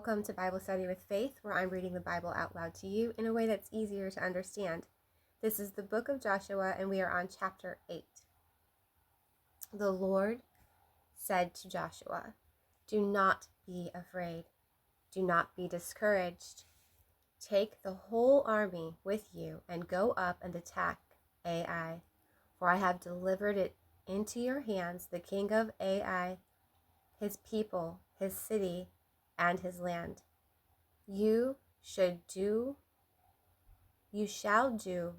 Welcome to Bible Study with Faith, where I'm reading the Bible out loud to you in a way that's easier to understand. This is the book of Joshua, and we are on chapter 8. The Lord said to Joshua, "Do not be afraid. Do not be discouraged. Take the whole army with you and go up and attack Ai, for I have delivered it into your hands, the king of Ai, his people, his city, and his land. You shall do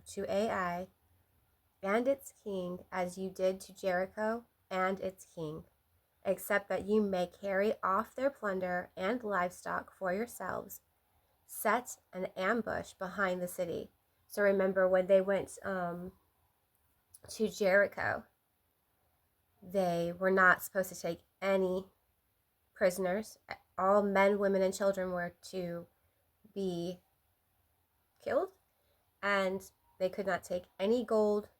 to Ai and its king as you did to Jericho and its king, except that you may carry off their plunder and livestock for yourselves. Set an ambush behind the city." So remember, when they went to Jericho, they were not supposed to take any prisoners. All men, women, and children were to be killed, and they could not take any gold,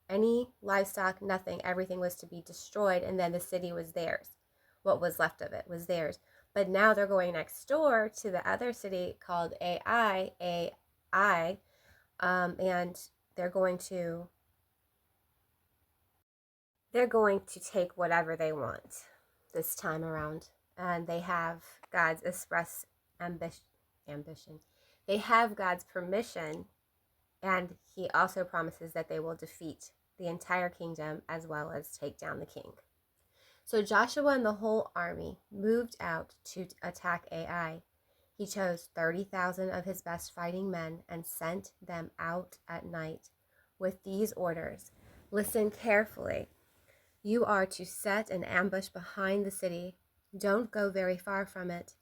any livestock, nothing. Everything was to be destroyed, and then the city was theirs. What was left of it was theirs. But now they're going next door to the other city called Ai, and they're going to take whatever they want this time around. And they have God's express ambition. They have God's permission, and he also promises that they will defeat the entire kingdom as well as take down the king. So Joshua and the whole army moved out to attack Ai. He chose 30,000 of his best fighting men and sent them out at night with these orders. Listen carefully. You are to set an ambush behind the city. Don't go very far from it.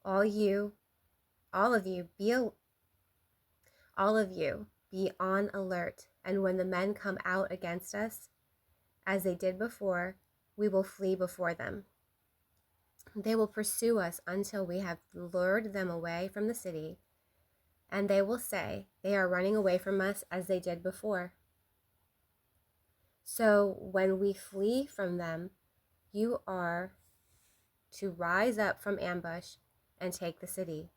All of you, be on alert. And when the men come out against us, as they did before, we will flee before them. They will pursue us until we have lured them away from the city, and they will say, "They are running away from us as they did before." So when we flee from them, you are to rise up from ambush and take the city.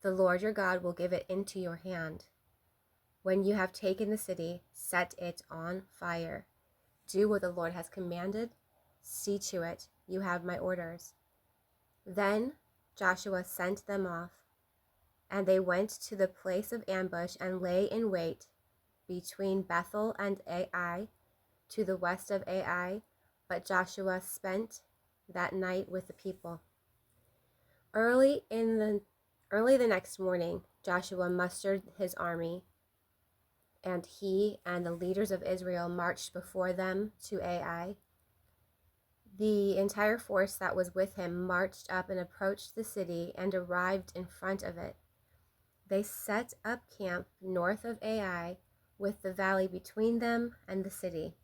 The Lord your God will give it into your hand. When you have taken the city, set it on fire. Do what the Lord has commanded. See to it. You have my orders. Then Joshua sent them off, and they went to the place of ambush and lay in wait between Bethel and Ai, to the west of Ai. But Joshua spent that night with the people. Early the next morning, Joshua mustered his army, and he and the leaders of Israel marched before them to Ai. The entire force that was with him marched up and approached the city and arrived in front of it. They set up camp north of Ai, with the valley between them and the city.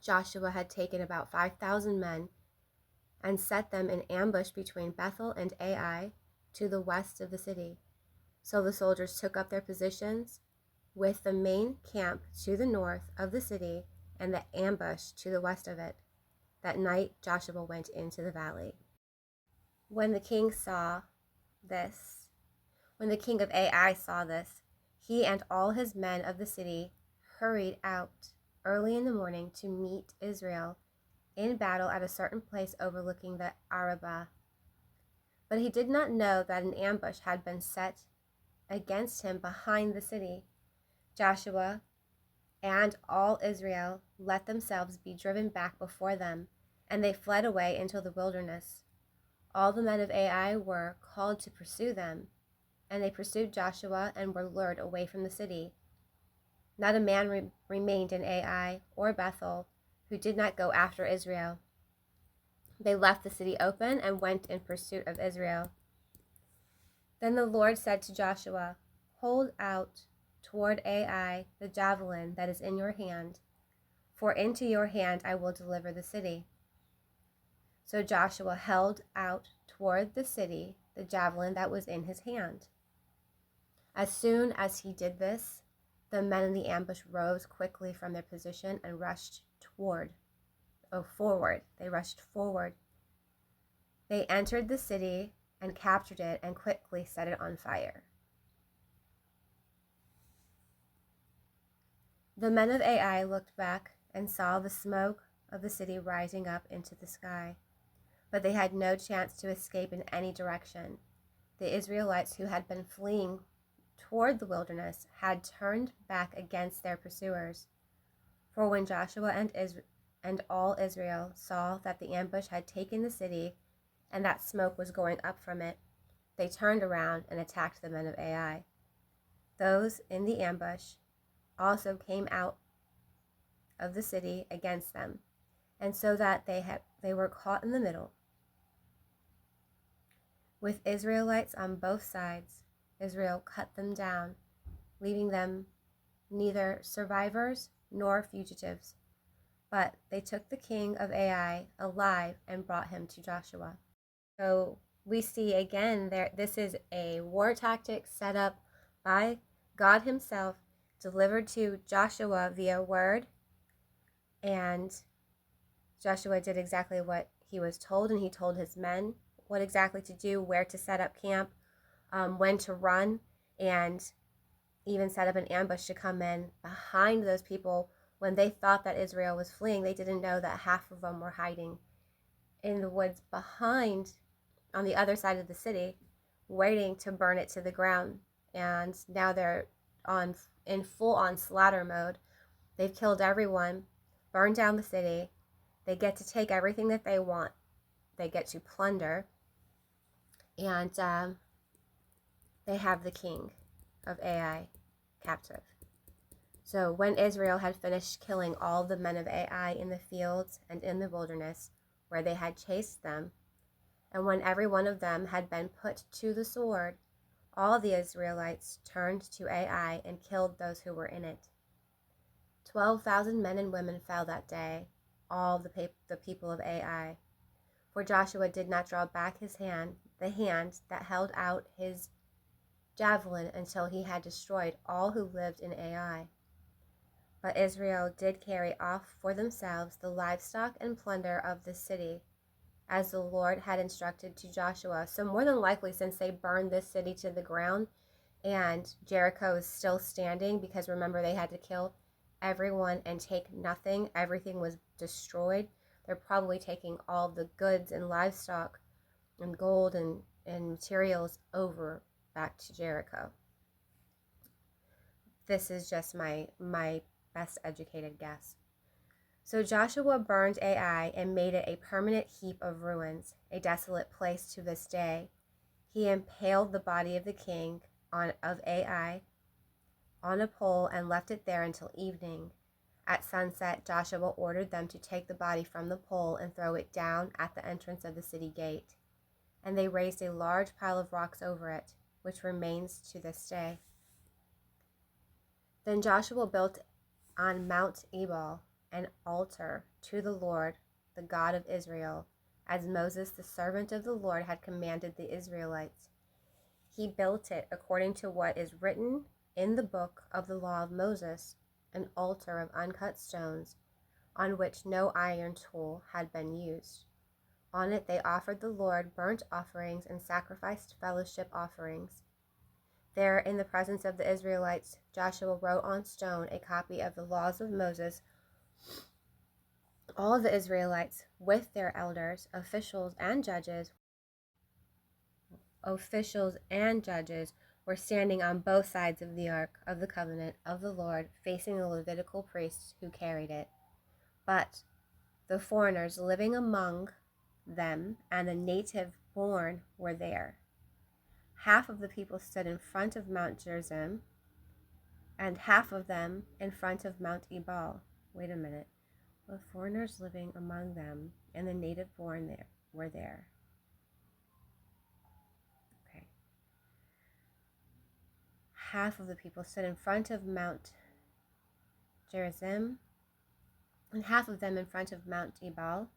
Joshua had taken about 5,000 men and set them in ambush between Bethel and Ai, to the west of the city. So the soldiers took up their positions, with the main camp to the north of the city and the ambush to the west of it. That night Joshua went into the valley. When the king of Ai saw this, he and all his men of the city hurried out early in the morning to meet Israel in battle at a certain place overlooking the Arabah. But he did not know that an ambush had been set against him behind the city. Joshua and all Israel let themselves be driven back before them, and they fled away into the wilderness. All the men of Ai were called to pursue them, and they pursued Joshua and were lured away from the city. Not a man remained in Ai or Bethel who did not go after Israel. They left the city open and went in pursuit of Israel. Then the Lord said to Joshua, "Hold out toward Ai the javelin that is in your hand, for into your hand I will deliver the city." So Joshua held out toward the city the javelin that was in his hand. As soon as he did this, the men in the ambush rose quickly from their position and rushed forward. They rushed forward. They entered the city and captured it and quickly set it on fire. The men of Ai looked back and saw the smoke of the city rising up into the sky, but they had no chance to escape in any direction. The Israelites who had been fleeing toward the wilderness had turned back against their pursuers. For when Joshua and all Israel saw that the ambush had taken the city and that smoke was going up from it, they turned around and attacked the men of Ai. Those in the ambush also came out of the city against them, and so that they were caught in the middle. With Israelites on both sides, Israel cut them down, leaving them neither survivors nor fugitives. But they took the king of Ai alive and brought him to Joshua. So we see again there, this is a war tactic set up by God himself, delivered to Joshua via word. And Joshua did exactly what he was told, and he told his men what exactly to do, where to set up camp, when to run, and even set up an ambush to come in behind those people when they thought that Israel was fleeing. They didn't know that half of them were hiding in the woods behind, on the other side of the city, waiting to burn it to the ground. And now they're in full-on slaughter mode. They've killed everyone, burned down the city. They get to take everything that they want. They get to plunder. And they have the king of Ai captive. So when Israel had finished killing all the men of Ai in the fields and in the wilderness where they had chased them, and when every one of them had been put to the sword, all the Israelites turned to Ai and killed those who were in it. 12,000 men and women fell that day, all the people of Ai. For Joshua did not draw back his hand, the hand that held out his javelin, until he had destroyed all who lived in Ai. But Israel did carry off for themselves the livestock and plunder of the city, as the Lord had instructed to Joshua. So more than likely, since they burned this city to the ground and Jericho is still standing, because remember they had to kill everyone and take nothing, everything was destroyed, they're probably taking all the goods and livestock and gold and materials over back to Jericho. This is just my best educated guess. So Joshua burned Ai and made it a permanent heap of ruins, a desolate place to this day. He impaled the body of the king of Ai on a pole and left it there until evening. At sunset, Joshua ordered them to take the body from the pole and throw it down at the entrance of the city gate. And they raised a large pile of rocks over it, which remains to this day. Then Joshua built on Mount Ebal an altar to the Lord, the God of Israel, as Moses, the servant of the Lord, had commanded the Israelites. He built it according to what is written in the book of the law of Moses, an altar of uncut stones, on which no iron tool had been used. On it they offered the Lord burnt offerings and sacrificed fellowship offerings. There, in the presence of the Israelites, Joshua wrote on stone a copy of the laws of Moses. All the Israelites, with their elders, officials and judges, were standing on both sides of the ark of the covenant of the Lord, facing the Levitical priests who carried it. But the foreigners living among them and the native born were there. Half of the people stood in front of Mount Gerizim, and half of them in front of Mount Ebal. Wait a minute. The foreigners living among them and the native born were there. Okay. Half of the people stood in front of Mount Gerizim, and half of them in front of Mount Ebal,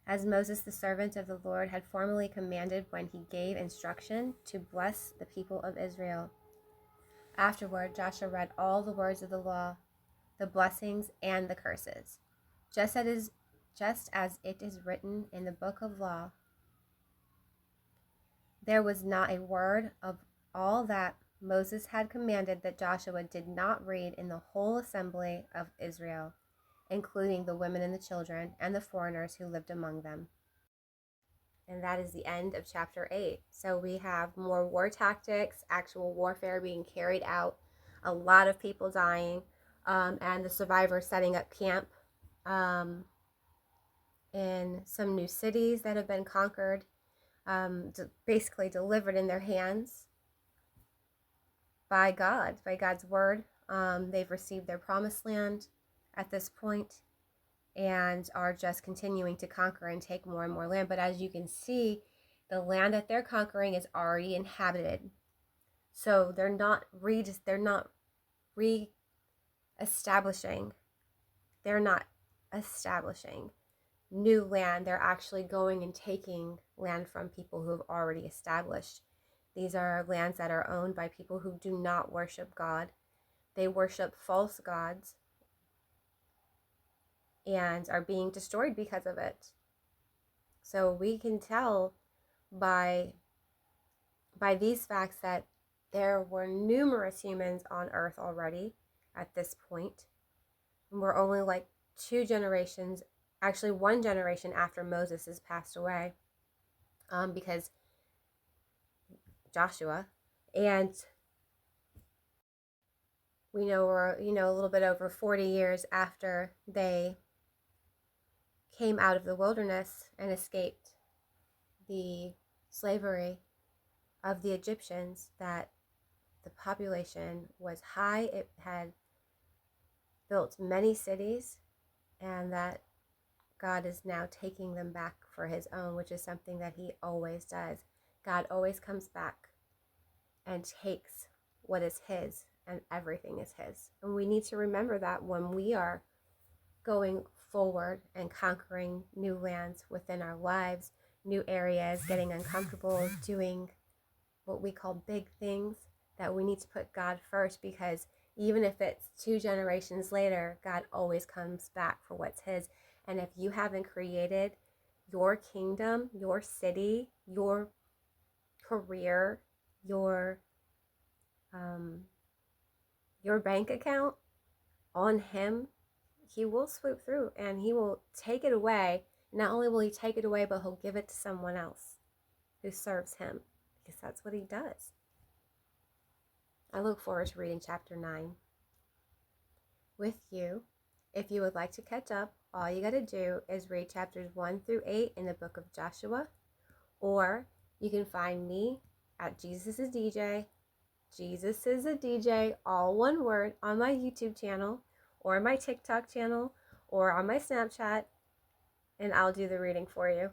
as Moses, the servant of the Lord, had formerly commanded when he gave instruction to bless the people of Israel. Afterward, Joshua read all the words of the law, the blessings and the curses, just as it is written in the book of law. There was not a word of all that Moses had commanded that Joshua did not read in the whole assembly of Israel, including the women and the children and the foreigners who lived among them. And that is the end of chapter 8. So we have more war tactics, actual warfare being carried out, a lot of people dying, and the survivors setting up camp in some new cities that have been conquered, basically delivered in their hands by God, by God's word. They've received their promised land at this point and are just continuing to conquer and take more and more land. But as you can see, the land that they're conquering is already inhabited. So they're not re-establishing. They're not establishing new land. They're actually going and taking land from people who have already established. These are lands that are owned by people who do not worship God. They worship false gods and are being destroyed because of it. So we can tell by these facts that there were numerous humans on earth already at this point. And we're only like 2 generations, actually 1 generation after Moses has passed away, because Joshua, and we know we're a little bit over 40 years after they came out of the wilderness and escaped the slavery of the Egyptians, that the population was high. It had built many cities, and that God is now taking them back for his own, which is something that he always does. God always comes back and takes what is his, and everything is his. And we need to remember that when we are going forward and conquering new lands within our lives, new areas, getting uncomfortable, doing what we call big things, that we need to put God first, because even if it's 2 generations later, God always comes back for what's his. And if you haven't created your kingdom, your city, your career, your bank account on him, he will swoop through and he will take it away. Not only will he take it away, but he'll give it to someone else who serves him, because that's what he does. I look forward to reading chapter 9 with you. If you would like to catch up, all you got to do is read chapters 1 through 8 in the book of Joshua, or you can find me at Jesus is a DJ, all one word, on my YouTube channel, or my TikTok channel, or on my Snapchat, and I'll do the reading for you.